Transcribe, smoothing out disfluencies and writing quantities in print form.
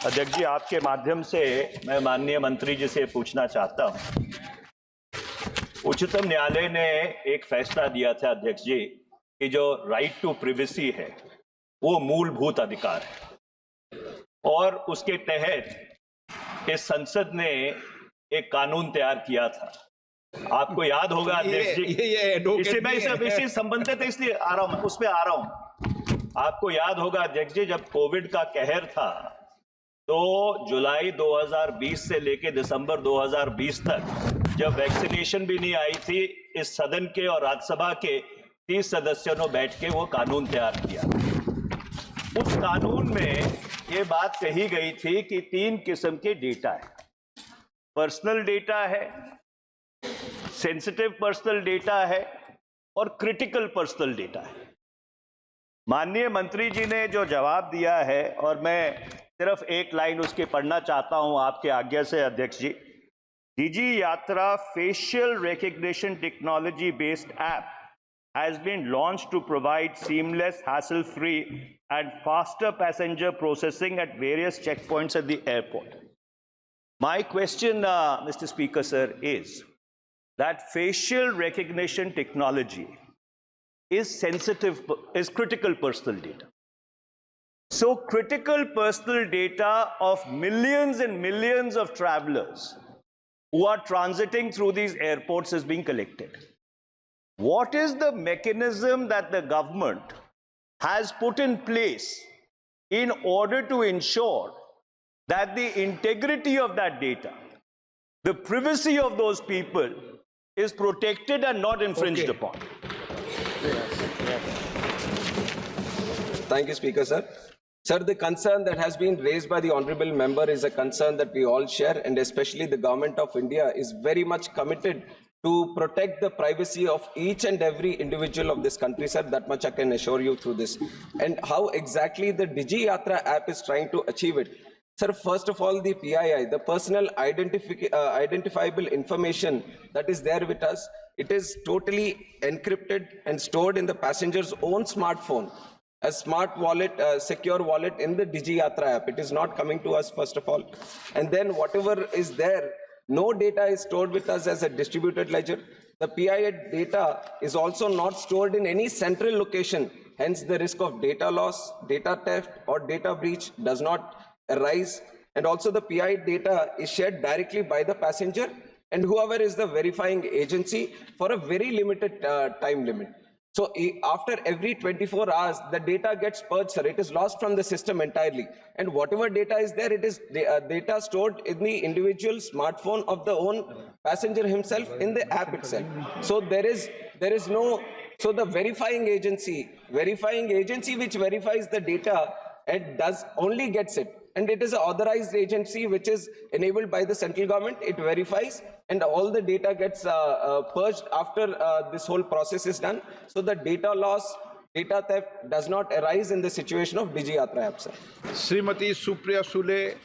अध्यक्ष जी, आपके माध्यम से मैं माननीय मंत्री जी से पूछना चाहता हूं। उच्चतम न्यायालय ने एक फैसला दिया था अध्यक्ष जी कि जो राइट टू प्रिवेसी है वो मूलभूत अधिकार है, और उसके तहत इस संसद ने एक कानून तैयार किया था। आपको याद होगा अध्यक्ष जी, इसी संबंधित है, इसलिए आ रहा हूं, उस पर आ रहा हूं। आपको याद होगा अध्यक्ष जी, जब कोविड का कहर था तो जुलाई 2020 से लेकर दिसंबर 2020 तक जब वैक्सीनेशन भी नहीं आई थी, इस सदन के और राज्यसभा के 30 सदस्यों ने बैठ के वो कानून तैयार किया। उस कानून में ये बात कही गई थी कि 3 किस्म के डेटा है। पर्सनल डेटा है, सेंसिटिव पर्सनल डेटा है और क्रिटिकल पर्सनल डेटा है। माननीय मंत्री जी ने जो जवाब दिया है, और मैं सिर्फ एक लाइन उसकी पढ़ना चाहता हूं आपके आज्ञा से अध्यक्ष जी। डिजी यात्रा facial recognition technology based app has been launched to provide seamless, hassle-free and faster passenger processing at various checkpoints at the airport. My question, Mr. Speaker, sir, is that facial recognition technology is critical personal data. So critical personal data of millions and millions of travelers who are transiting through these airports is being collected. What is the mechanism that the government has put in place in order to ensure that the integrity of that data, the privacy of those people is protected and not infringed upon? Thank you, Speaker, sir. Sir, the concern that has been raised by the honourable member is a concern that we all share, and especially the government of India is very much committed to protect the privacy of each and every individual of this country, sir. That much I can assure you through this. And how exactly the Digi Yatra app is trying to achieve it? Sir, first of all, the PII, the personal identifiable information that is there with us, it is totally encrypted and stored in the passenger's own smartphone. A smart wallet, secure wallet in the Digi Yatra app. It is not coming to us, first of all. And then whatever is there, no data is stored with us as a distributed ledger. The PII data is also not stored in any central location. Hence, the risk of data loss, data theft, or data breach does not arise. And also, the PII data is shared directly by the passenger and whoever is the verifying agency for a very limited time limit. So after every 24 hours, the data gets purged, sir. It is lost from the system entirely. And whatever data is there, it is data stored in the individual smartphone of the own passenger himself in the app itself. So there is no, so the verifying agency which verifies the data and only gets it. And it is an authorized agency which is enabled by the central government. It verifies and all the data gets purged after this whole process is done. So the data loss, data theft does not arise in the situation of Digi Yatra app, sir. Srimati Supriya Sule.